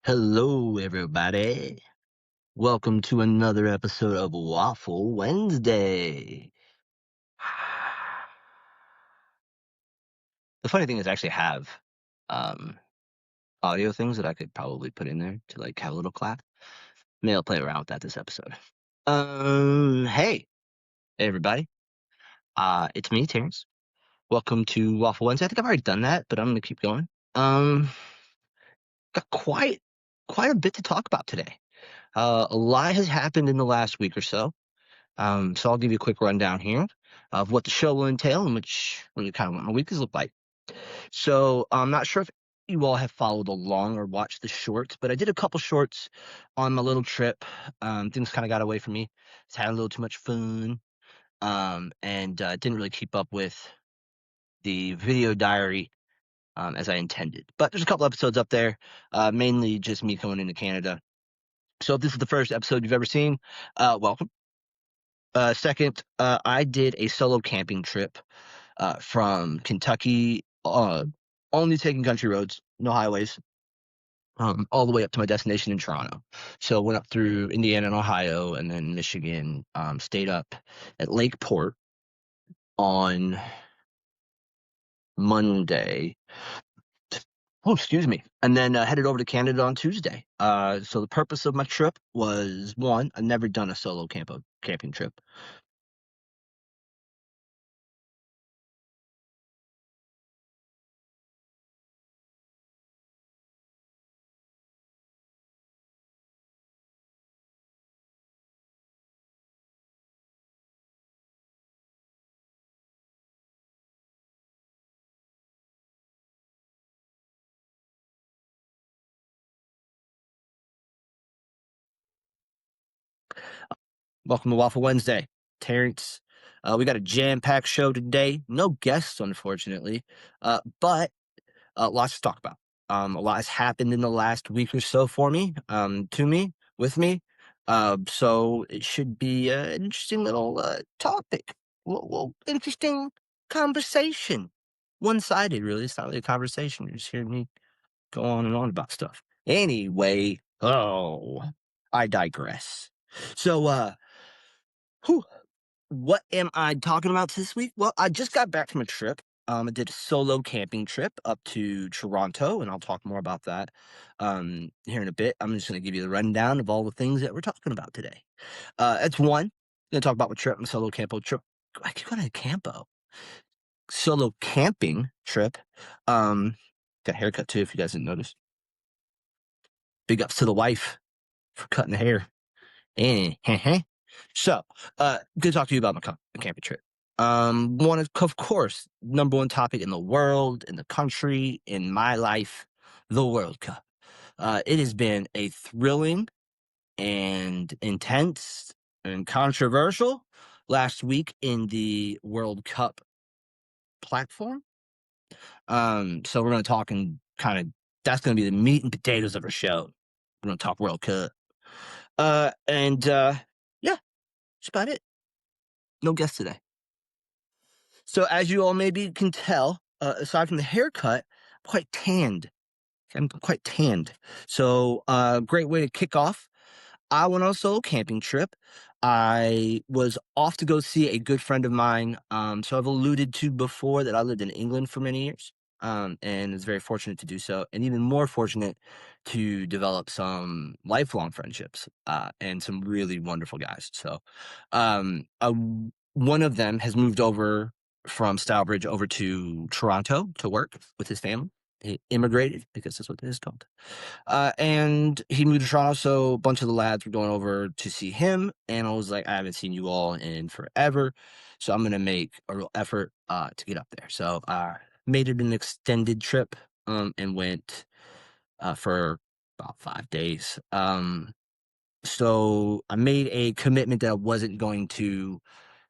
Hello, everybody. Welcome to another episode of Waffle Wednesday. The funny thing is, I actually have um, audio things that I could probably put in there to like have a little clap. Maybe I'll play around with that this episode. Hey, everybody. It's me, Terrance. Welcome to Waffle Wednesday. I think I've already done that, but I'm gonna keep going. Um, got quite a bit to talk about today. A lot has happened in the last week or so. So I'll give you a quick rundown here of what the show will entail and which really kind of what my week has looked like. So I'm not sure if you all have followed along or watched the shorts, but I did a couple shorts on my little trip. Things kind of got away from me. Just had a little too much fun, and didn't really keep up with the video diary as I intended. But there's a couple episodes up there, mainly just me going into Canada. So if this is the first episode you've ever seen, welcome. Second, I did a solo camping trip from Kentucky, only taking country roads, no highways, all the way up to my destination in Toronto. So went up through Indiana and Ohio, and then Michigan. Stayed up at Lakeport on Monday. Oh, excuse me. And then headed over to Canada on Tuesday. So the purpose of my trip was one, I've never done a solo camping trip. Welcome to Waffle Wednesday. Terrance, we got a jam-packed show today. No guests, unfortunately, but lots to talk about. A lot has happened in the last week or so for me, to me, with me. So it should be an interesting little topic. Interesting conversation. One-sided, really. It's not really a conversation. You're just hearing me go on and on about stuff. Anyway, I digress. So, whew, what am I talking about this week? Well, I just got back from a trip. I did a solo camping trip up to Toronto, and I'll talk more about that here in a bit. I'm just going to give you the rundown of all the things that we're talking about today. That's one. I'm going to talk about my trip, my solo campo trip. I keep going to campo. Solo camping trip. Got a haircut too, if you guys didn't notice. Big ups to the wife for cutting the hair. So, good to talk to you about my camping trip. Of course, number one topic in the world, in the country, in my life, the World Cup. It has been a thrilling and intense and controversial last week in the World Cup platform. So we're going to talk and kind of that's going to be the meat and potatoes of our show. We're going to talk World Cup. Yeah, that's about it. No guests today. So as you all maybe can tell, aside from the haircut, I'm quite tanned. I'm quite tanned. So great way to kick off. I went on a solo camping trip. I was off to go see a good friend of mine. So I've alluded to before that I lived in England for many years. And was very fortunate to do so, and even more fortunate to develop some lifelong friendships and some really wonderful guys. So, one of them has moved over from Stylebridge over to Toronto to work with his family. He immigrated because that's what it is called. And he moved to Toronto, so a bunch of the lads were going over to see him. And I was like, I haven't seen you all in forever, so I'm gonna make a real effort to get up there. So made it an extended trip and went for about 5 days. So I made a commitment that I wasn't going to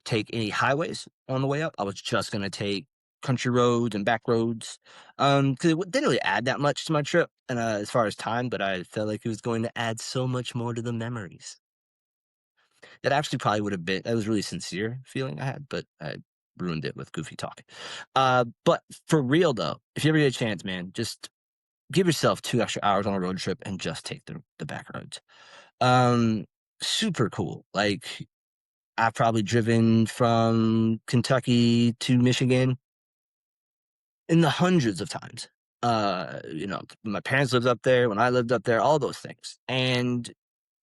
take any highways on the way up. I was just going to take country roads and back roads because it didn't really add that much to my trip and as far as time, but I felt like it was going to add so much more to the memories. That actually probably would have been that was really sincere feeling I had, but I ruined it with goofy talk. But for real though, if you ever get a chance, man, just give yourself 2 extra hours on a road trip and just take the back roads. Um, Super cool. Like, I've probably driven from Kentucky to Michigan in the hundreds of times. My parents lived up there, when I lived up there, all those things. And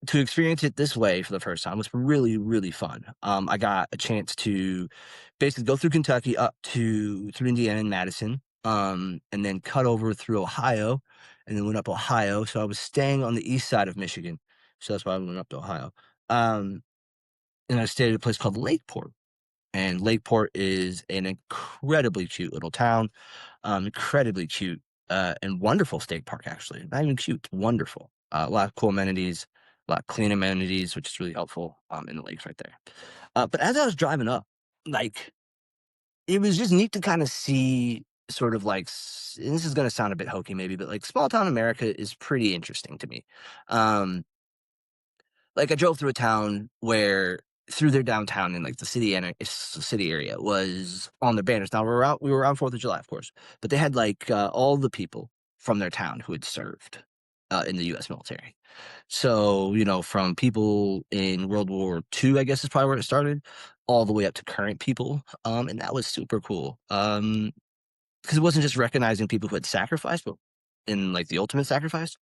to experience it this way for the first time was really, really fun. I got a chance to basically go through Kentucky up to through Indiana and Madison, and then cut over through Ohio, and then went up Ohio. So I was staying on the east side of Michigan, so that's why I went up to Ohio. Um, and I stayed at a place called Lakeport. And Lakeport is an incredibly cute little town, incredibly cute and wonderful state park. Actually, not even cute, it's wonderful. A lot of cool amenities, a lot of clean amenities, which is really helpful in the lakes right there. But as I was driving up, like it was just neat to kind of see sort of like, and this is going to sound a bit hokey maybe, but like small town America is pretty interesting to me. Um, like I drove through a town where through their downtown in like the city area was on their banners. Now we were around 4th of July, of course, but they had like all the people from their town who had served in the U.S. military. So, from people in World War II, I guess is probably where it started, all the way up to current people. And that was super cool. Because it wasn't just recognizing people who had sacrificed, but in like the ultimate sacrifice,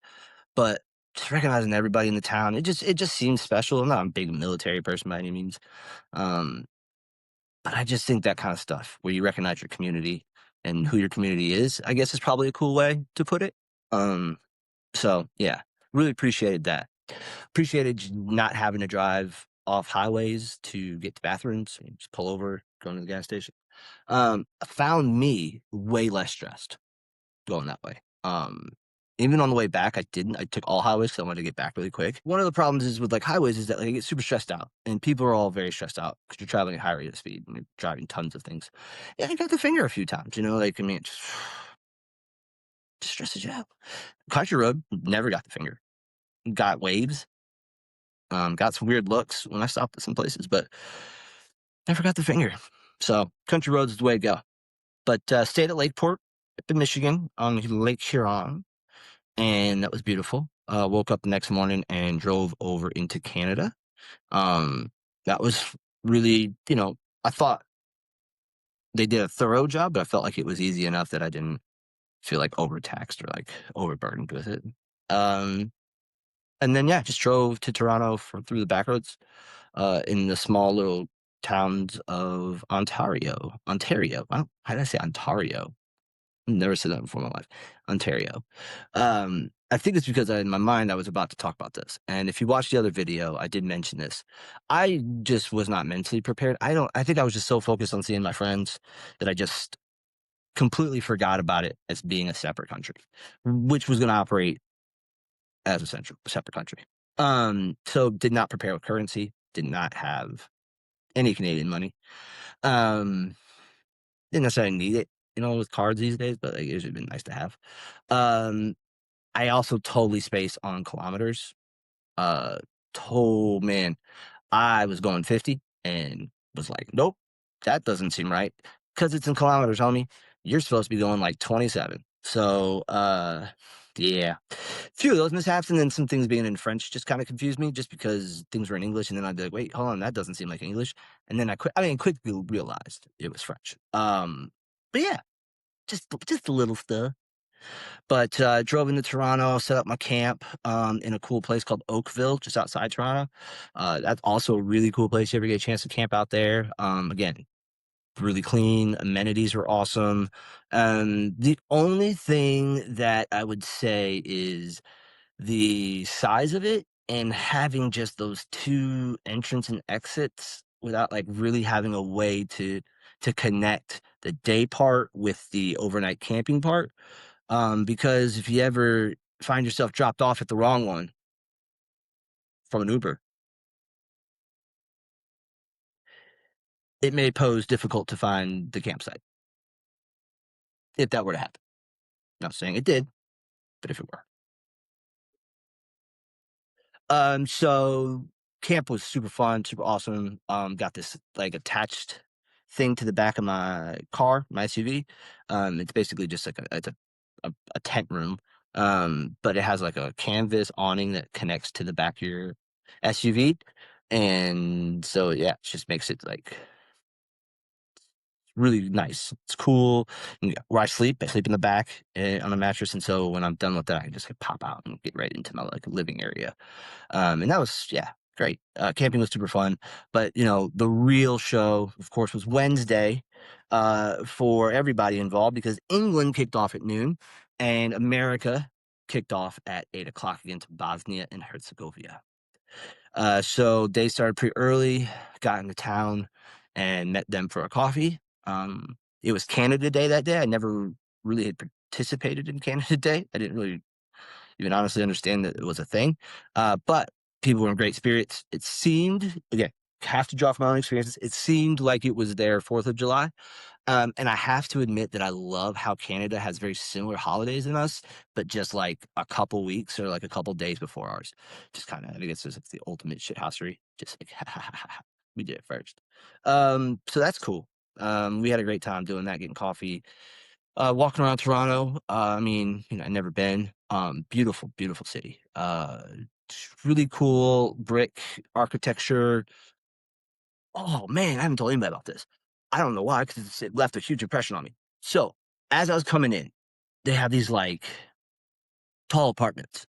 but just recognizing everybody in the town. It just seems special. I'm not a big military person by any means. Um, but I just think that kind of stuff where you recognize your community and who your community is, I guess is probably a cool way to put it. Um, so yeah, really appreciated that. Appreciated not having to drive off highways to get to bathrooms. You just pull over, go to the gas station. Found me way less stressed going that way. Even on the way back, I didn't. I took all highways because I wanted to get back really quick. One of the problems is with like highways is that like I get super stressed out, and people are all very stressed out because you're traveling at high rate of speed and you're driving tons of things. Yeah, I got the finger a few times. Like I mean, it just stresses you out. Country road, never got the finger. Got waves. Got some weird looks when I stopped at some places, but never got the finger. So country roads is the way to go. But stayed at Lakeport up in Michigan on Lake Huron, and that was beautiful. Woke up the next morning and drove over into Canada. That was really, I thought they did a thorough job, but I felt like it was easy enough that I didn't feel like overtaxed or like overburdened with it. Um, and then yeah, just drove to Toronto through the back roads in the small little towns of Ontario. Ontario. How did I say Ontario? Never said that before in my life. Ontario. I think it's because in my mind I was about to talk about this. And if you watch the other video, I did mention this. I just was not mentally prepared. I think I was just so focused on seeing my friends that I just completely forgot about it as being a separate country, which was going to operate as a separate country. So did not prepare with currency, did not have any Canadian money. Didn't necessarily need it, with cards these days, but like, it would have been nice to have. Um, I also totally spaced on kilometers. Uh, man, I was going 50 and was like, nope, that doesn't seem right because it's in kilometers, homie. You're supposed to be going like 27. So, yeah, a few of those mishaps, and then some things being in French just kind of confused me, just because things were in English, and then I'd be like, wait, hold on, that doesn't seem like English, and then quickly realized it was French. But yeah, just a little stuff. But drove into Toronto, set up my camp in a cool place called Oakville, just outside Toronto. That's also a really cool place. You ever get a chance to camp out there? Again, really clean. Amenities were awesome. The only thing that I would say is the size of it and having just those two entrance and exits without like really having a way to connect the day part with the overnight camping part. Because if you ever find yourself dropped off at the wrong one from an Uber, it may pose difficult to find the campsite if that were to happen. Not saying it did, but if it were. So camp was super fun, super awesome. Got this like attached thing to the back of my car, my SUV. It's basically just like it's a tent room. But it has like a canvas awning that connects to the back of your SUV, and so yeah, it just makes it like really nice. It's cool. And yeah, where I sleep in the back on a mattress, and so when I'm done with that, I can just pop out and get right into my like living area. And that was, yeah, great. Camping was super fun. But, the real show, of course, was Wednesday for everybody involved because England kicked off at noon and America kicked off at 8 o'clock against Bosnia and Herzegovina. So they started pretty early, got into town and met them for a coffee. It was Canada Day that day. I never really had participated in Canada Day. I didn't really even honestly understand that it was a thing. But people were in great spirits. It seemed, again, have to draw from my own experiences. It seemed like it was their 4th of July. And I have to admit that I love how Canada has very similar holidays than us, but just like a couple weeks or like a couple days before ours. Just kind of, I think it's just like the ultimate shithousery. Just like, we did it first. So that's cool. We had a great time doing that, getting coffee, walking around Toronto. I mean, I've never been. Beautiful, beautiful city. Really cool brick architecture. Oh man, I haven't told anybody about this. I don't know why, because it left a huge impression on me. So as I was coming in, they have these like tall apartments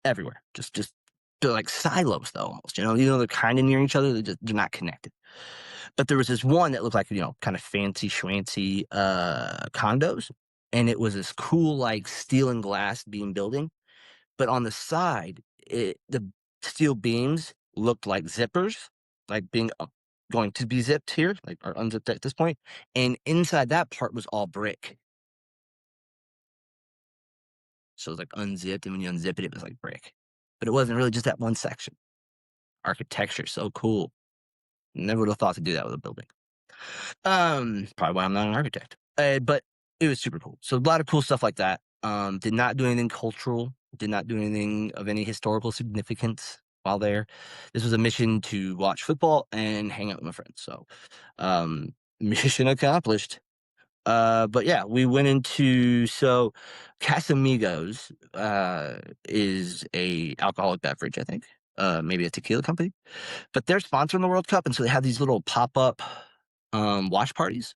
everywhere. Just they're like silos though, almost. They're kind of near each other. They're not connected. But there was this one that looked like kind of fancy schmancy condos, and it was this cool like steel and glass beam building. But on the side, the steel beams looked like zippers, like being going to be zipped here, like or unzipped at this point. And inside that part was all brick. So it was like unzipped, and when you unzip it, it was like brick. But it wasn't really just that one section. Architecture, so cool. Never would have thought to do that with a building. Probably why I'm not an architect. But it was super cool. So a lot of cool stuff like that. Did not do anything cultural. Did not do anything of any historical significance while there. This was a mission to watch football and hang out with my friends. So, mission accomplished. But yeah, we went into Casamigos is a alcoholic beverage, I think. Maybe a tequila company, but they're sponsoring the World Cup, and so they have these little pop up watch parties.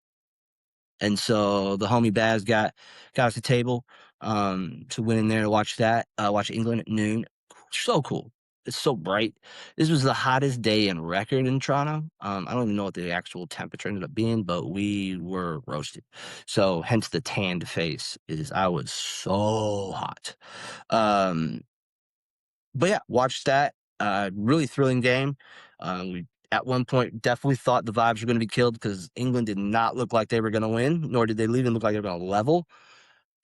And so the homie Baz got us a table to went in there to watch that, watch England at noon. So cool. It's so bright. This was the hottest day in record in Toronto. I don't even know what the actual temperature ended up being, but we were roasted. So hence the tanned face is I was so hot. Um, but yeah, watched that. Really thrilling game. We at one point definitely thought the vibes were going to be killed because England did not look like they were going to win, nor did they even look like they were going to level.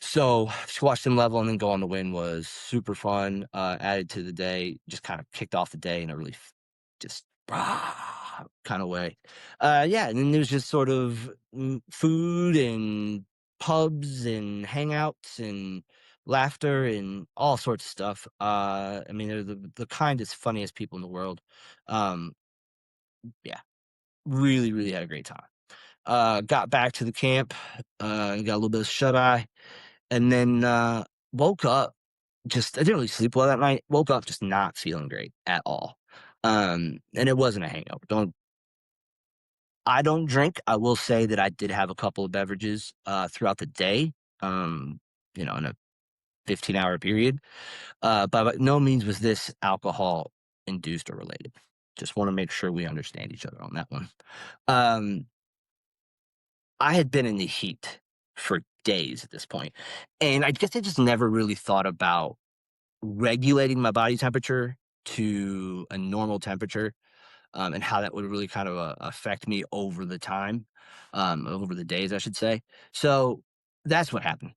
So to watch them level and then go on the win was super fun. Added to the day, just kind of kicked off the day in a really just kind of way. Yeah, and then there's just sort of food and pubs and hangouts and laughter and all sorts of stuff. I mean, they're the kindest, funniest people in the world. Um, yeah, really, really had a great time. Got back to the camp, got a little bit of shut eye, and then woke up. I didn't really sleep well that night. Woke up just not feeling great at all. And it wasn't a hangover. I don't drink. I will say that I did have a couple of beverages throughout the day. Um, in a 15-hour period. But by no means was this alcohol induced or related. Just want to make sure we understand each other on that one. Um, I had been in the heat for days at this point, and I guess I just never really thought about regulating my body temperature to a normal temperature, and how that would really kind of affect me over the time, over the days, I should say. So that's what happened.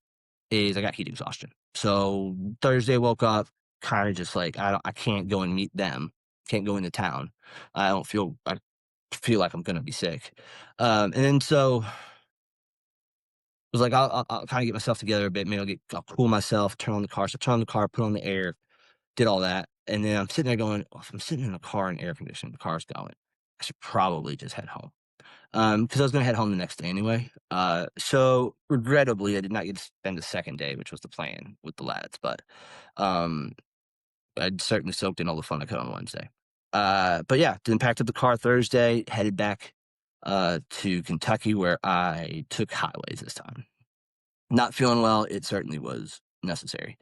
Is I got heat exhaustion. So Thursday woke up kind of just like I can't go and meet them. Can't go into town. I feel like I'm gonna be sick. And then so was like I'll kind of get myself together a bit. Maybe I'll cool myself, turn on the car. So turn on the car, put on the air, did all that, and then I'm sitting there going, oh, if I'm sitting in a car and air conditioning, the car's going. I should probably just head home. because I was going to head home the next day anyway. So regrettably, I did not get to spend the second day, which was the plan with the lads. But um, I'd certainly soaked in all the fun I could on Wednesday. But yeah, then packed up the car Thursday, headed back to Kentucky, where I took highways this time. Not feeling well. It certainly was necessary.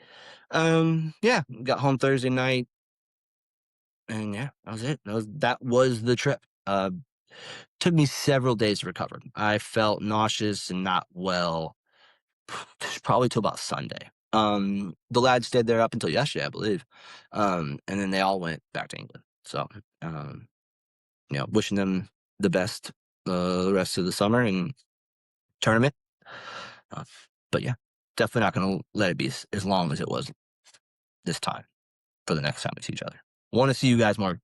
Yeah, got home Thursday night, and yeah, that was it. That was the trip. Took me several days to recover. I felt nauseous and not well, probably till about Sunday. The lads stayed there up until yesterday, I believe, and then they all went back to England. So, wishing them the best the rest of the summer and tournament. Uh, but yeah, definitely not going to let it be as long as it was this time for the next time we see each other. Want to see you guys more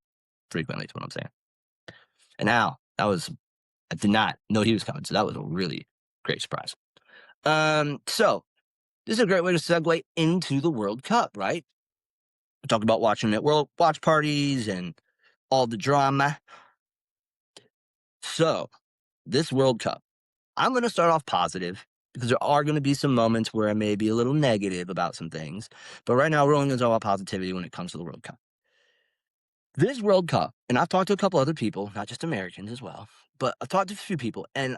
frequently, is what I'm saying. And Al, I did not know he was coming, so that was a really great surprise. So this is a great way to segue into the World Cup, right? We talk about watching at World watch parties and all the drama. So this World Cup, I'm going to start off positive because there are going to be some moments where I may be a little negative about some things. But right now, we're only going to talk about positivity when it comes to the World Cup. This World Cup, and I've talked to a couple other people, not just Americans as well, but I've talked to a few people, and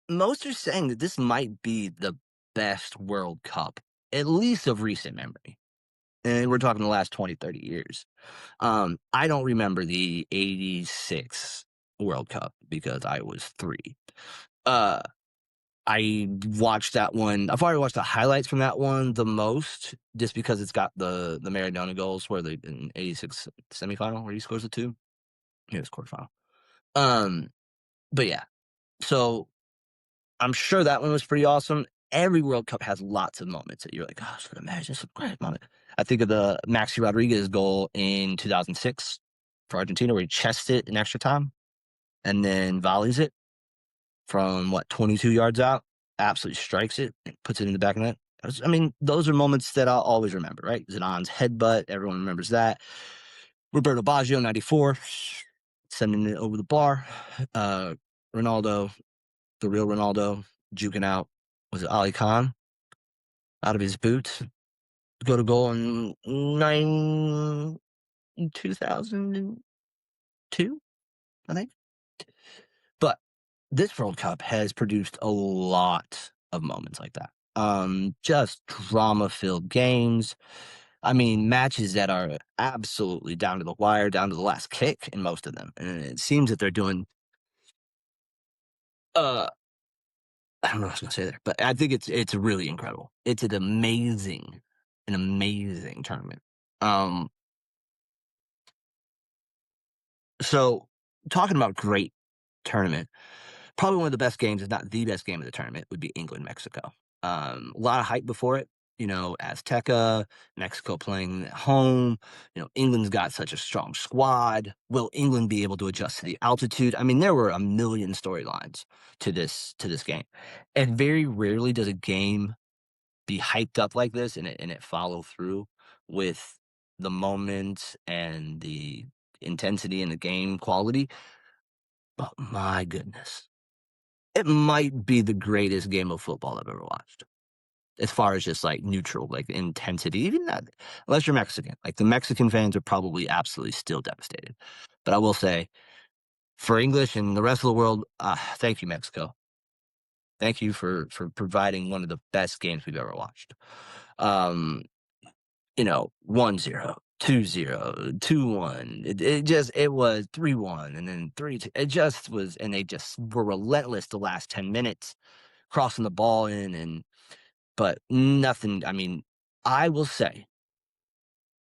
most are saying that this might be the best World Cup, at least of recent memory. And we're talking the last 20, 30 years. I don't remember the 86 World Cup because I was 3. Uh, I watched that one. I've already watched the highlights from that one the most, just because it's got the Maradona goals where they in '86 semifinal where he scores the 2. Yeah, it's quarterfinal. Um, but yeah, so I'm sure that one was pretty awesome. Every World Cup has lots of moments that you're like, "Gosh, I could imagine some great moment." I think of the Maxi Rodriguez goal in 2006 for Argentina, where he chests it in extra time and then volleys it from 22 yards out, absolutely strikes it, and puts it in the back of the net. I mean, those are moments that I'll always remember, right? Zidane's headbutt, everyone remembers that. Roberto Baggio, 94, sending it over the bar. Ronaldo, the real Ronaldo, juking out, was it Ali Khan, out of his boots, go to goal in 2002, I think. But this World Cup has produced a lot of moments like that. Just drama-filled games. I mean, matches that are absolutely down to the wire, down to the last kick in most of them. And it seems that they're doing, uh, I don't know what I was gonna say there, but I think it's really incredible. It's an amazing tournament. Um, so talking about great tournament, probably one of the best games, if not the best game of the tournament, would be England Mexico. A lot of hype before it. Azteca, Mexico playing at home. England's got such a strong squad. Will England be able to adjust to the altitude? I mean, there were a million storylines to this game, and very rarely does a game be hyped up like this and it follow through with the moment and the intensity and the game quality. But my goodness, it might be the greatest game of football I've ever watched. As far as just like neutral, like intensity, even that, unless you're Mexican, like the Mexican fans are probably absolutely still devastated. But I will say, for English and the rest of the world, thank you, Mexico. Thank you for providing one of the best games we've ever watched. Um, 1-0, 2-0, 2-1. It was 3-1 and then 3-2. It just was, and they just were relentless the last 10 minutes, crossing the ball in, but nothing. I mean, I will say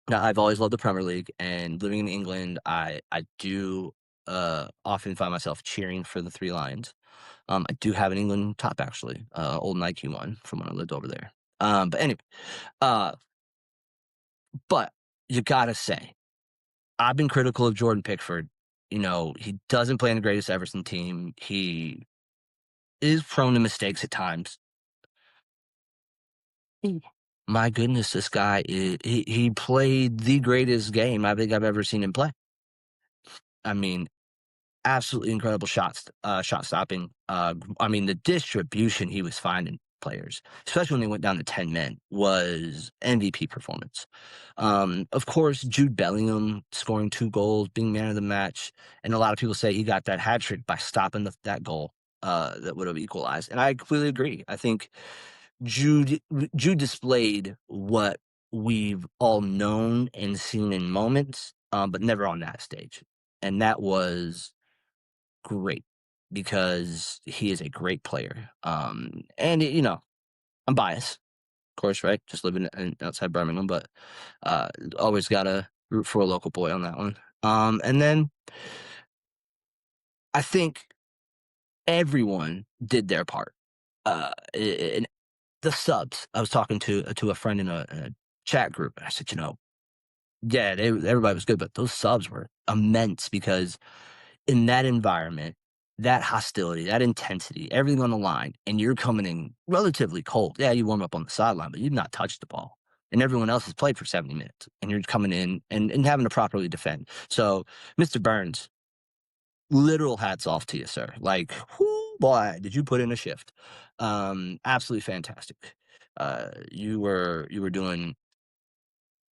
that I've always loved the Premier League, and living in England, I do often find myself cheering for the Three Lions. I do have an England top, actually, old Nike one from when I lived over there. But anyway, uh, but you gotta say, I've been critical of Jordan Pickford. He doesn't play in the greatest Everton team. He is prone to mistakes at times. My goodness, this guy he played the greatest game I think I've ever seen him play. I mean, absolutely incredible shot stopping. I mean, the distribution he was finding players, especially when they went down to 10 men, was MVP performance. Of course, Jude Bellingham scoring 2 goals, being man of the match, and a lot of people say he got that hat trick by stopping that goal that would have equalized. And I completely agree. I think Jude Jude displayed what we've all known and seen in moments, but never on that stage. And that was great because he is a great player. And I'm biased, of course, right? Just living outside Birmingham, but always gotta root for a local boy on that one. And then I think everyone did their part. And the subs. I was talking to a friend in a chat group, and I said, yeah, everybody was good, but those subs were immense because in that environment, that hostility, that intensity, everything on the line, and you're coming in relatively cold. Yeah, you warm up on the sideline, but you've not touched the ball. And everyone else has played for 70 minutes, and you're coming in and having to properly defend. So, Mr. Burns, literal hats off to you, sir. Like, whoo, boy, did you put in a shift? Absolutely fantastic. You were doing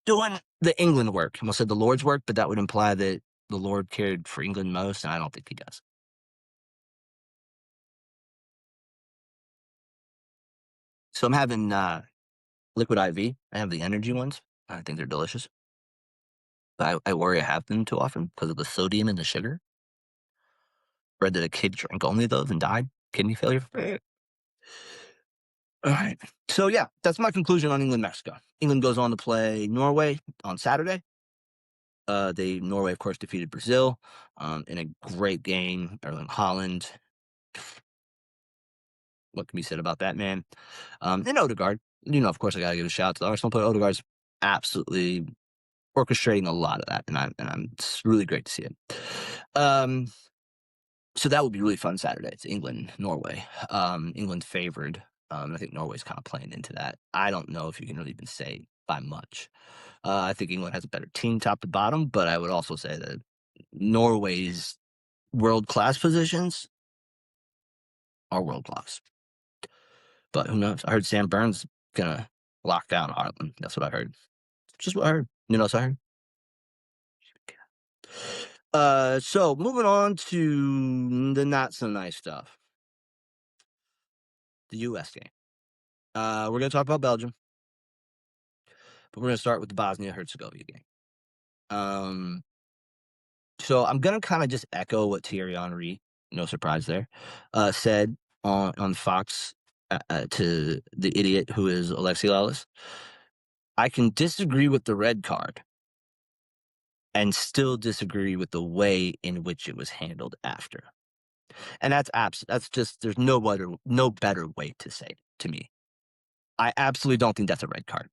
the England work. I almost said the Lord's work, but that would imply that the Lord cared for England most, and I don't think he does. So I'm having liquid IV. I have the energy ones. I think they're delicious. But I worry I have them too often because of the sodium and the sugar. Read that a kid drank only those and died. Kidney failure. All right. So yeah, that's my conclusion on England Mexico. England goes on to play Norway on Saturday. Norway, of course, defeated Brazil in a great game. Erling Haaland. What can be said about that man? And Odegaard. Of course, I gotta give a shout out to the Arsenal player. Odegaard's absolutely orchestrating a lot of that, and it's really great to see it. So that would be really fun Saturday. It's England, Norway. England favored. I think Norway's kind of playing into that. I don't know if you can really even say by much. I think England has a better team top to bottom, but I would also say that Norway's world-class positions are world-class. But who knows? I heard Sam Burns gonna lock down Ireland. That's what I heard. Just what I heard. So I heard. So moving on to the not so nice stuff. The US game. We're gonna talk about Belgium, but we're gonna start with the Bosnia Herzegovina game. So I'm gonna kind of just echo what Thierry Henry, no surprise there, said on Fox to the idiot who is Alexi Lalas. I can disagree with the red card and still disagree with the way in which it was handled after. And that's just there's no better way to say it to me. I absolutely don't think that's a red card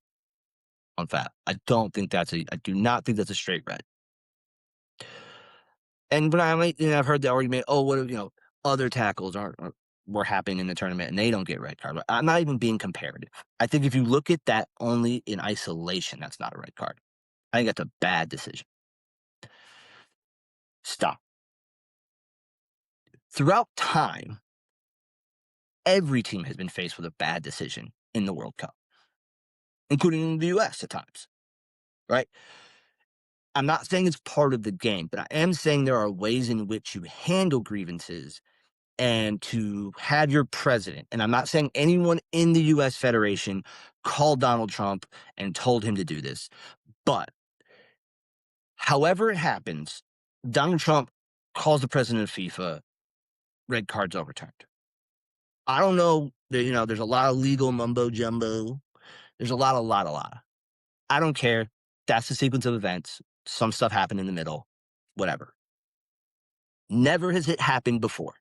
on Fab. I do not think that's a straight red. And I've heard the argument, oh, what if, other tackles were happening in the tournament and they don't get red card. But I'm not even being comparative. I think if you look at that only in isolation, that's not a red card. I think that's a bad decision. Stop. Throughout time, every team has been faced with a bad decision in the World Cup, including the US at times, right? I'm not saying it's part of the game, but I am saying there are ways in which you handle grievances and to have your president, and I'm not saying anyone in the US Federation called Donald Trump and told him to do this, but however it happens, Donald Trump calls the president of FIFA, red cards overturned. I don't know, there's a lot of legal mumbo jumbo. There's a lot. I don't care. That's the sequence of events. Some stuff happened in the middle, whatever. Never has it happened before.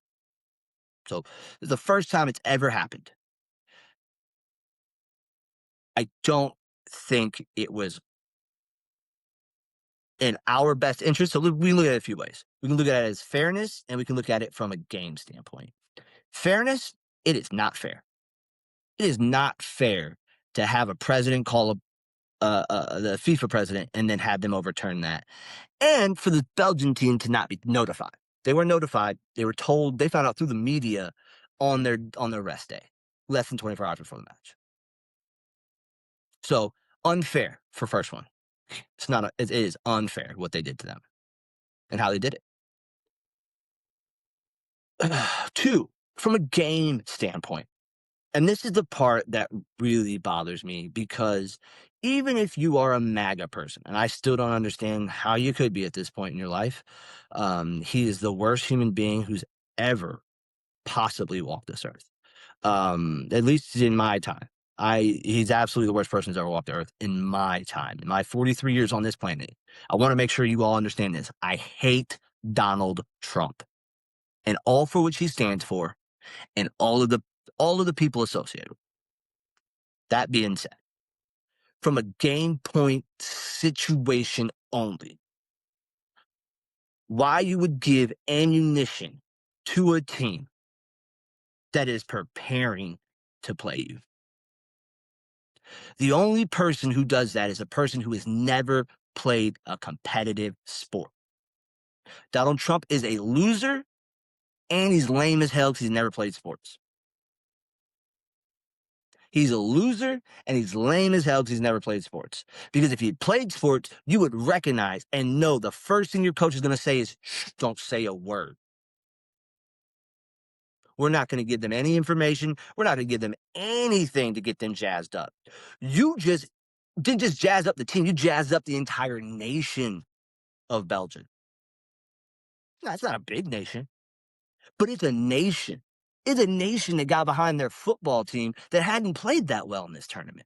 So it's the first time it's ever happened. I don't think it was in our best interest. So we look at it a few ways. We can look at it as fairness, and we can look at it from a game standpoint. Fairness, it is not fair. It is not fair to have a president call the FIFA president and then have them overturn that, and for the Belgian team to not be notified. They were notified. They were told. They found out through the media on their rest day, less than 24 hours before the match. So unfair for first one. It's not. It is unfair what they did to them and how they did it. Two, from a game standpoint, and this is the part that really bothers me because even if you are a MAGA person, and I still don't understand how you could be at this point in your life, he is the worst human being who's ever possibly walked this earth. At least in my time. He's absolutely the worst person who's ever walked the earth in my time. In my 43 years on this planet. I want to make sure you all understand this. I hate Donald Trump and all for which he stands for and all of the people associated with. That being said, from a game point situation only, why you would give ammunition to a team that is preparing to play you. The only person who does that is a person who has never played a competitive sport. Donald Trump is a loser and he's lame as hell because he's never played sports. He's a loser and he's lame as hell because he's never played sports. Because if he had played sports, you would recognize and know the first thing your coach is going to say is, shh, don't say a word. We're not going to give them any information. We're not going to give them anything to get them jazzed up. You just didn't just jazz up the team. You jazzed up the entire nation of Belgium. No, it's not a big nation, but it's a nation. It's a nation that got behind their football team that hadn't played that well in this tournament.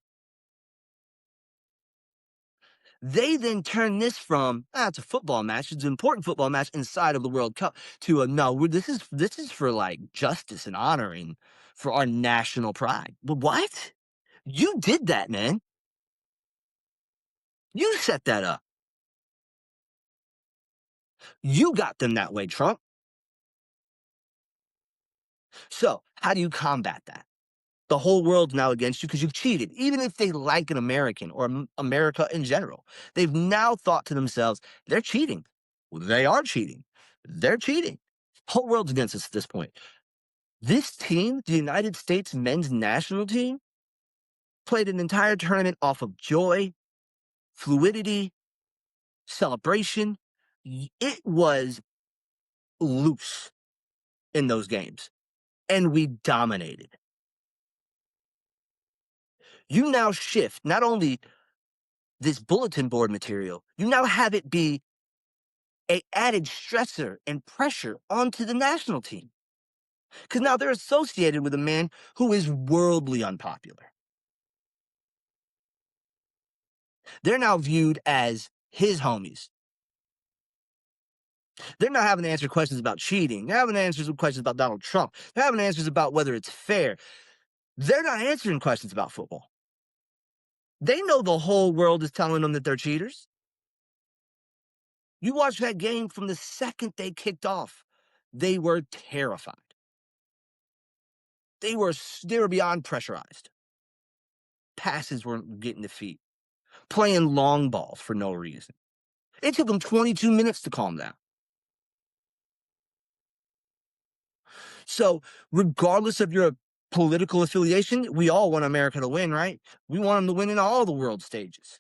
They then turn this from, it's a football match, it's an important football match inside of the World Cup, to a no, this is for like justice and honoring for our national pride. But what? You did that, man. You set that up. You got them that way, Trump. So, how do you combat that? The whole world's now against you because you've cheated. Even if they like an American or America in general, they've now thought to themselves, they're cheating. Well, they are cheating. They're cheating. Whole world's against us at this point. This team, the United States men's national team, played an entire tournament off of joy, fluidity, celebration. It was loose in those games, and we dominated. You now shift not only this bulletin board material, you now have it be a added stressor and pressure onto the national team. Because now they're associated with a man who is worldly unpopular. They're now viewed as his homies. They're not having to answer questions about cheating. They're having to answer questions about Donald Trump. They're having answers about whether it's fair. They're not answering questions about football. They know the whole world is telling them that they're cheaters. You watch that game from the second they kicked off, they were terrified. They were beyond pressurized. Passes weren't getting to feet. Playing long balls for no reason. It took them 22 minutes to calm down. So, regardless of your political affiliation, we all want America to win, right? We want them to win in all the world stages.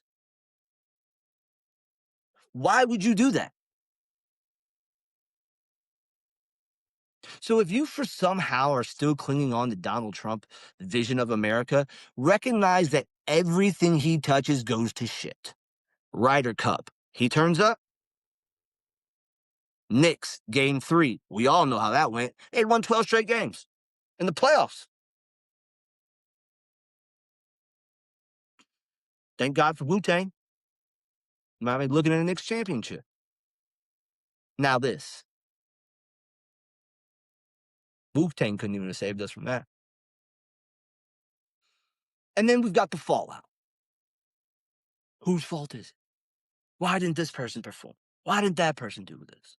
Why would you do that? So if you for somehow are still clinging on to Donald Trump's vision of America, recognize that everything he touches goes to shit. Ryder Cup, he turns up. Knicks, game 3. We all know how that went. They won 12 straight games in the playoffs. Thank God for Wu-Tang. Might be looking at a Knicks championship. Now this. Wu-Tang couldn't even have saved us from that. And then we've got the fallout. Whose fault is it? Why didn't this person perform? Why didn't that person do this?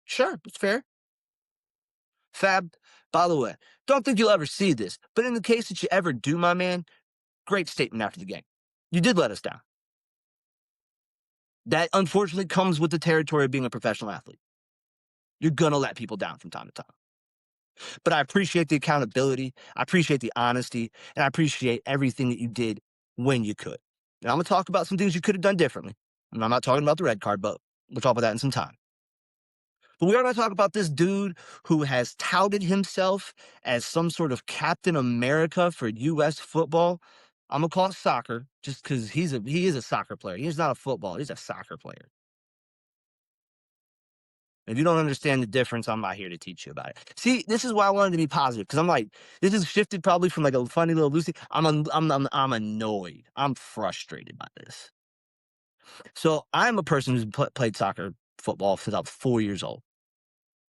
Sure, it's fair. Fab, by the way, don't think you'll ever see this, but in the case that you ever do, my man, great statement after the game. You did let us down. That unfortunately comes with the territory of being a professional athlete. You're going to let people down from time to time. But I appreciate the accountability. I appreciate the honesty. And I appreciate everything that you did when you could. And I'm going to talk about some things you could have done differently. And I'm not talking about the red card, but we'll talk about that in some time. But we are going to talk about this dude who has touted himself as some sort of Captain America for U.S. football. I'm going to call it soccer just because he is a soccer player. He's not a football. He's a soccer player. If you don't understand the difference, I'm not here to teach you about it. See, this is why I wanted to be positive because I'm like, this is shifted probably from like a funny little Lucy. I'm annoyed. I'm frustrated by this. So I'm a person who's played soccer, football since I was 4 years old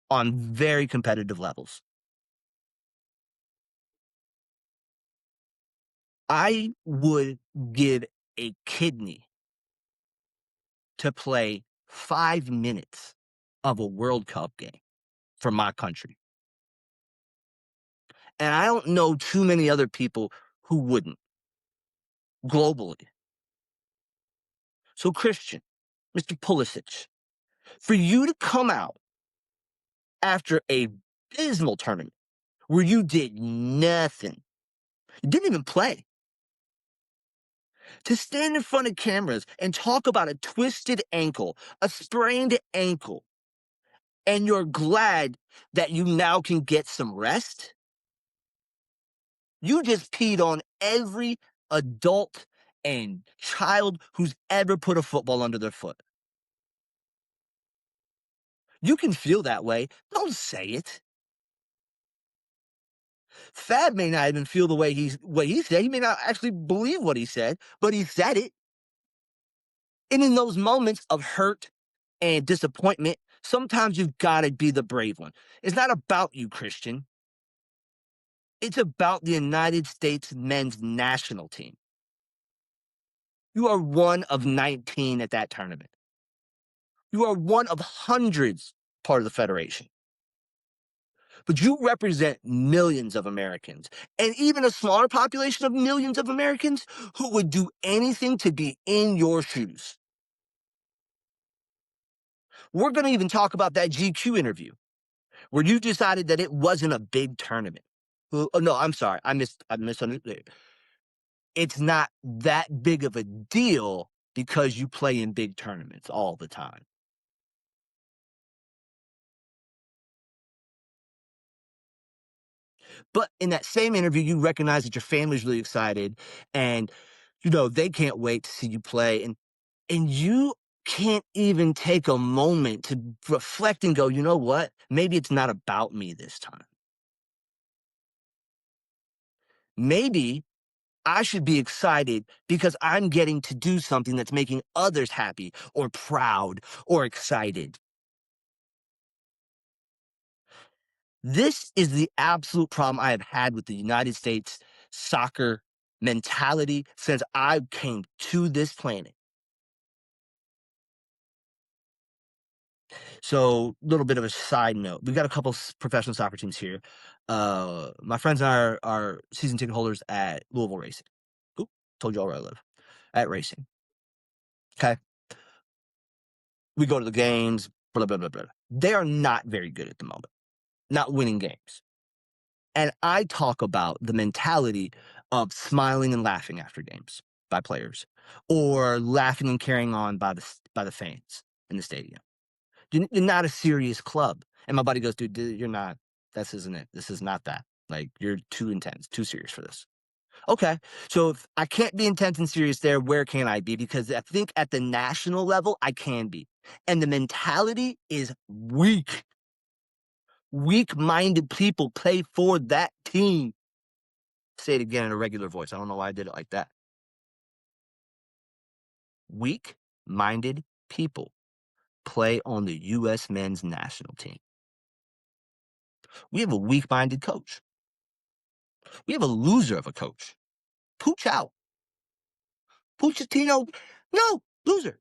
on very competitive levels. I would give a kidney to play 5 minutes of a World Cup game for my country. And I don't know too many other people who wouldn't globally. So, Christian, Mr. Pulisic, for you to come out after a dismal tournament where you did nothing, you didn't even play, to stand in front of cameras and talk about a twisted ankle, a sprained ankle, and you're glad that you now can get some rest? You just peed on every adult and child who's ever put a football under their foot. You can feel that way. Don't say it. Fab may not even feel the way what he said. He may not actually believe what he said, but he said it. And in those moments of hurt and disappointment, sometimes you've got to be the brave one. It's not about you, Christian. It's about the United States men's national team. You are one of 19 at that tournament. You are one of hundreds part of the Federation. But you represent millions of Americans and even a smaller population of millions of Americans who would do anything to be in your shoes. We're going to even talk about that GQ interview where you decided that it wasn't a big tournament. Oh, no, I'm sorry. I misunderstood. It's not that big of a deal because you play in big tournaments all the time. But in that same interview, you recognize that your family's really excited and, they can't wait to see you play. And you can't even take a moment to reflect and go, you know what? Maybe it's not about me this time. Maybe I should be excited because I'm getting to do something that's making others happy or proud or excited. This is the absolute problem I have had with the United States soccer mentality since I came to this planet. So, a little bit of a side note. We've got a couple professional soccer teams here. My friends and I are season ticket holders at Louisville Racing. Oop, told you all where I live. At Racing. Okay. We go to the games, blah, blah, blah, blah. They are not very good at the moment, not winning games. And I talk about the mentality of smiling and laughing after games by players or laughing and carrying on by the fans in the stadium. You're not a serious club. And my buddy goes, dude, you're not. This isn't it. This is not that. Like, you're too intense, too serious for this. Okay. So if I can't be intense and serious there, where can I be? Because I think at the national level, I can be. And the mentality is weak. Weak-minded people play for that team. Say it again in a regular voice. I don't know why I did it like that. Weak-minded people play on the U.S. men's national team. We have a weak-minded coach. We have a loser of a coach. Pooch out. Pochettino, no, loser.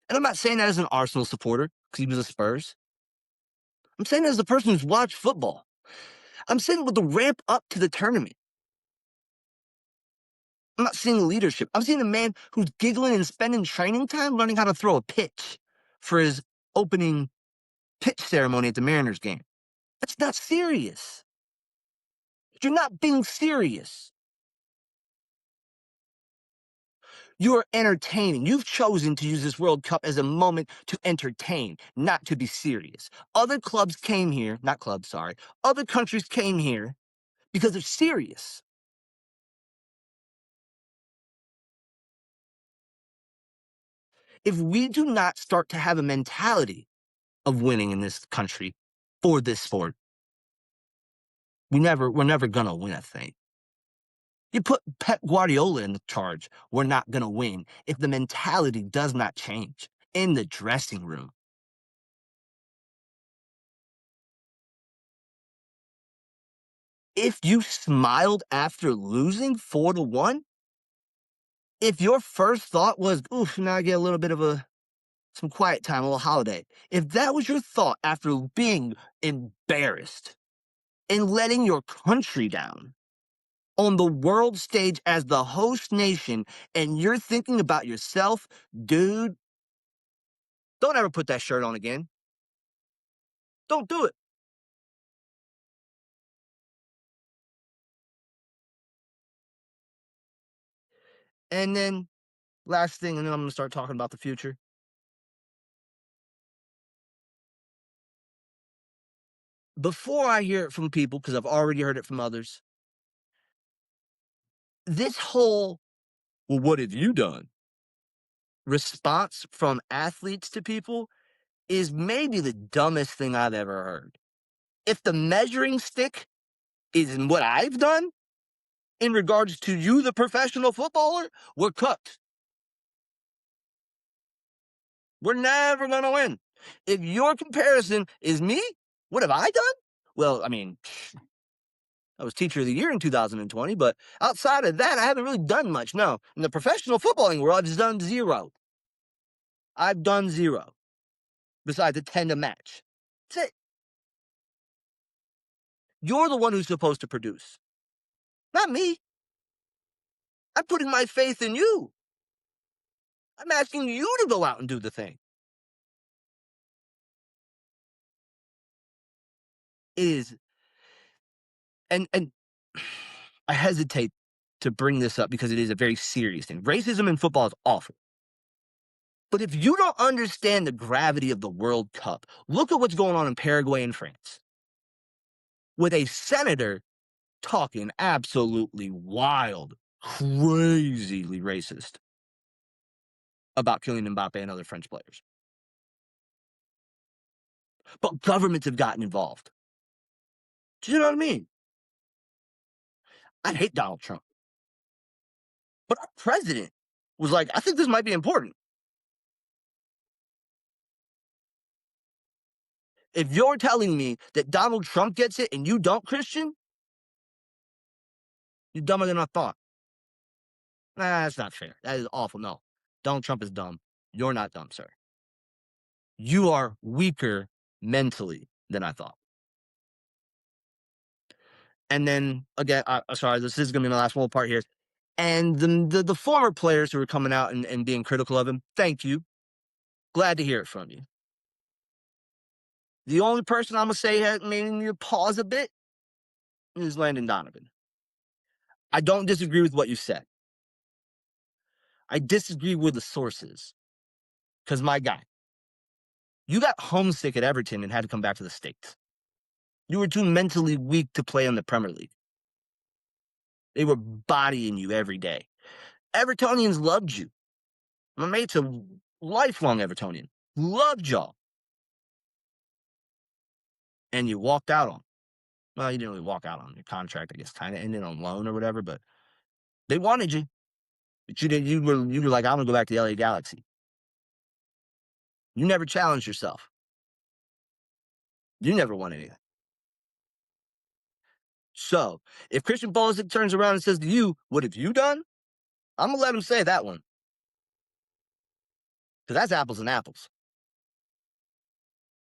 And I'm not saying that as an Arsenal supporter because he was a Spurs. I'm saying that as a person who's watched football. I'm saying with the ramp up to the tournament. I'm not seeing leadership. I'm seeing a man who's giggling and spending training time learning how to throw a pitch for his opening pitch ceremony at the Mariners game. That's not serious. You're not being serious. You're entertaining. You've chosen to use this World Cup as a moment to entertain, not to be serious. Other clubs came here, not clubs, sorry. Other countries came here because they're serious. If we do not start to have a mentality of winning in this country for this sport, we're never gonna win a thing. You put Pep Guardiola in charge, we're not gonna win if the mentality does not change in the dressing room. If you smiled after losing 4-1, if your first thought was, oof, now I get a little bit of some quiet time, a little holiday. If that was your thought after being embarrassed and letting your country down on the world stage as the host nation, and you're thinking about yourself, dude, don't ever put that shirt on again. Don't do it. And then, last thing, and then I'm going to start talking about the future. Before I hear it from people, because I've already heard it from others, this whole, well, what have you done? Response from athletes to people is maybe the dumbest thing I've ever heard. If the measuring stick is in what I've done in regards to you, the professional footballer, we're cooked. We're never going to win. If your comparison is me, what have I done? Well, I mean, I was teacher of the year in 2020, but outside of that, I haven't really done much. No, in the professional footballing world, I've done zero. I've done zero besides attend a match. That's it. You're the one who's supposed to produce, not me. I'm putting my faith in you. I'm asking you to go out and do the thing. It is, and I hesitate to bring this up because it is a very serious thing. Racism in football is awful. But if you don't understand the gravity of the World Cup, look at what's going on in Paraguay and France with a senator talking absolutely wild, crazily racist about killing Mbappe and other French players. But governments have gotten involved. Do you know what I mean? I hate Donald Trump. But our president was like, I think this might be important. If you're telling me that Donald Trump gets it and you don't, Christian, you're dumber than I thought. Nah, that's not fair. That is awful. No, Donald Trump is dumb. You're not dumb, sir. You are weaker mentally than I thought. And then again, sorry, this is going to be the last little part here. And the former players who are coming out and being critical of him, thank you. Glad to hear it from you. The only person I'm going to say has made me pause a bit is Landon Donovan. I don't disagree with what you said. I disagree with the sources. Because, my guy, you got homesick at Everton and had to come back to the States. You were too mentally weak to play in the Premier League. They were bodying you every day. Evertonians loved you. My mate's a lifelong Evertonian. Loved y'all. And you walked out on. Well, you didn't really walk out on your contract, I guess, kind of ended on loan or whatever, but they wanted you. But you didn't. You were like, I'm gonna go back to the LA Galaxy. You never challenged yourself. You never won anything. So if Christian Pulisic turns around and says to you, "What have you done?" I'm gonna let him say that one because that's apples and apples.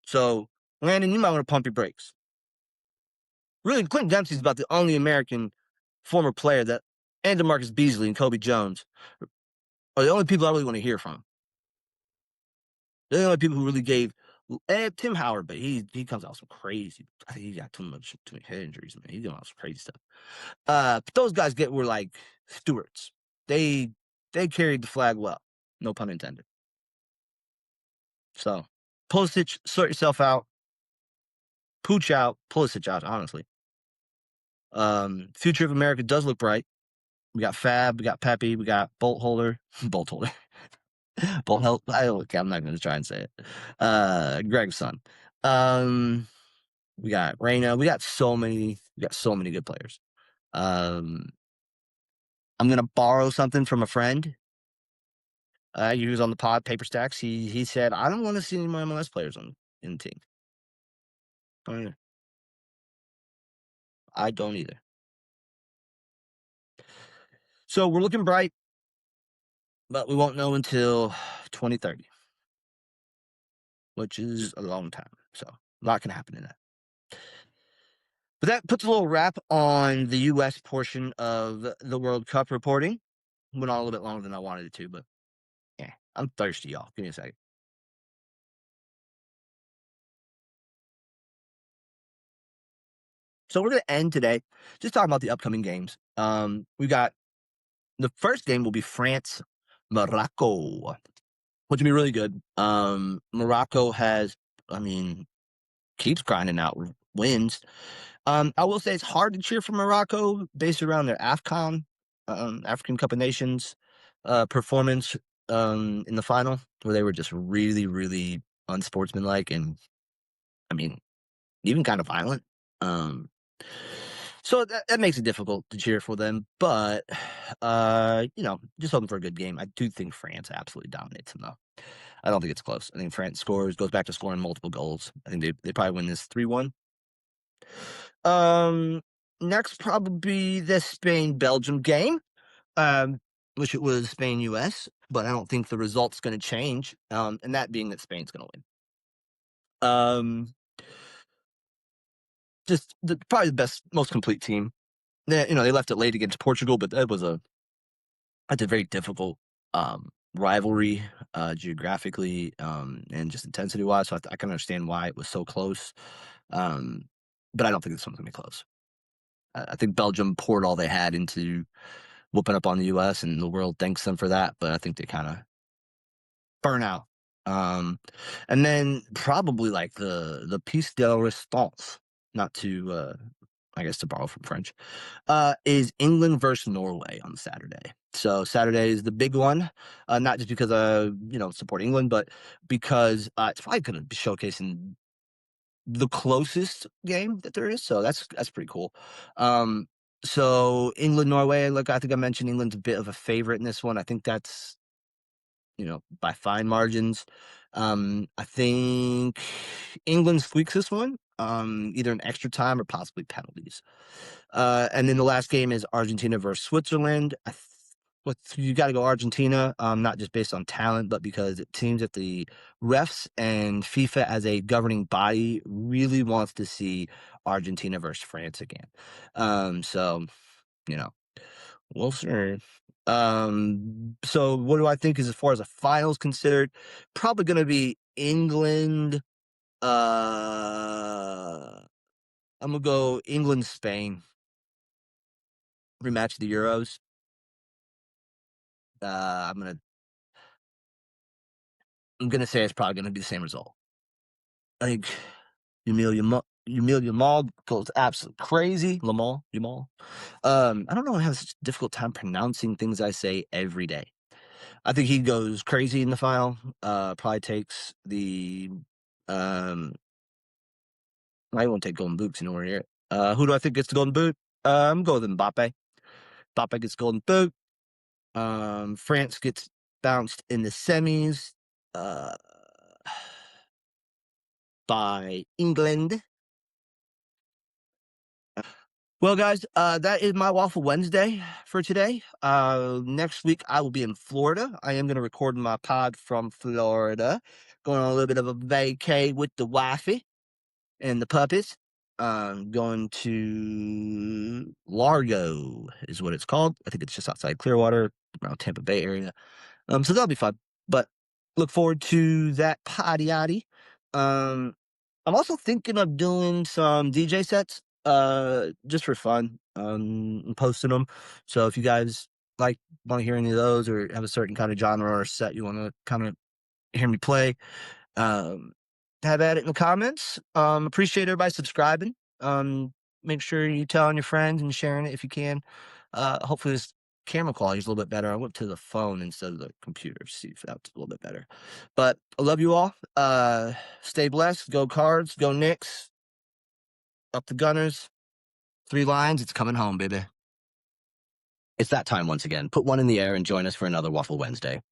So Landon, you might want to pump your brakes. Really, Quentin Dempsey's about the only American former player that, and DeMarcus Beasley and Kobe Jones are the only people I really want to hear from. They're the only people who really gave Tim Howard, but he comes out with some crazy. I think he got too many head injuries, man. He's doing some crazy stuff. But those guys were like stewards. They carried the flag well, no pun intended. So, Pulisic, sort yourself out. Pooch out, Pulisic out. Honestly, future of America does look bright. We got Fab, we got Pepe, we got Bolt Holder, Bolt Holder, Bolt Held. I'm not going to try and say it. Greg's son. We got Reyna. We got so many good players. I'm gonna borrow something from a friend. He was on the pod, Paper Stacks. He said, I don't want to see any more MLS players in the team. I don't either. So we're looking bright, but we won't know until 2030, which is a long time. So a lot can happen in that. But that puts a little wrap on the U.S. portion of the World Cup reporting. Went on a little bit longer than I wanted it to, but yeah, I'm thirsty, y'all. Give me a second. So we're going to end today just talking about the upcoming games. We got the first game will be France, Morocco, which will be really good. Morocco keeps grinding out wins. I will say it's hard to cheer for Morocco based around their AFCON, African Cup of Nations, performance in the final, where they were just really, really unsportsmanlike and, even kind of violent. So that makes it difficult to cheer for them, but just hoping for a good game. I do think France absolutely dominates them, though. I don't think it's close. I think France goes back to scoring multiple goals. I think they probably win this 3-1. Next, probably the Spain-Belgium game. Wish it was Spain-US, but I don't think the result's going to change. And that being that Spain's going to win. Just probably the best, most complete team. They left it late against Portugal, but that's a very difficult rivalry geographically and just intensity wise. So I can understand why it was so close. But I don't think this one's gonna be close. I think Belgium poured all they had into whooping up on the U.S. and the world thanks them for that. But I think they kind of burn out. And then probably like the piece de resistance, not to I guess to borrow from French, is England versus Norway on Saturday. So Saturday is the big one, not just because support England, but because it's probably going to be showcasing the closest game that there is. So that's pretty cool. So England Norway, look, I think I mentioned England's a bit of a favorite in this one. I think that's by fine margins. I think England squeaks this one, either in extra time or possibly penalties. And then the last game is Argentina versus Switzerland. You got to go Argentina, not just based on talent, but because it seems that the refs and FIFA as a governing body really wants to see Argentina versus France again. So, we'll see. So what do I think is as far as the finals considered? Probably going to be England. I'm gonna go England, Spain rematch of the Euros. I'm gonna say it's probably gonna be the same result. I think Yamal goes absolutely crazy. Yamal. I don't know. I have such a difficult time pronouncing things I say every day. I think he goes crazy in the final. Probably takes the. I won't take golden boot because we're here. Who do I think gets the golden boot? I'm going with Mbappe. Mbappe gets golden boot. France gets bounced in the semis by England. Well, guys, that is my Waffle Wednesday for today. Next week, I will be in Florida. I am going to record my pod from Florida, going on a little bit of a vacay with the wifey and the puppies. Going to Largo is what it's called. I think it's just outside Clearwater, around Tampa Bay area. So that'll be fun. But look forward to that potty. I'm also thinking of doing some DJ sets, just for fun, and posting them. So if you guys like want to hear any of those, or have a certain kind of genre or set you want to kind of hear me play, um, have at it in the comments. Appreciate everybody subscribing. Make sure you telling your friends and sharing it if you can. Hopefully this camera quality is a little bit better. I went to the phone instead of the computer to see if that's a little bit better. But I love you all. Stay blessed. Go Cards. Go Knicks. Up the Gunners. 3 lines. It's coming home, baby. It's that time once again. Put one in the air and join us for another Waffle Wednesday.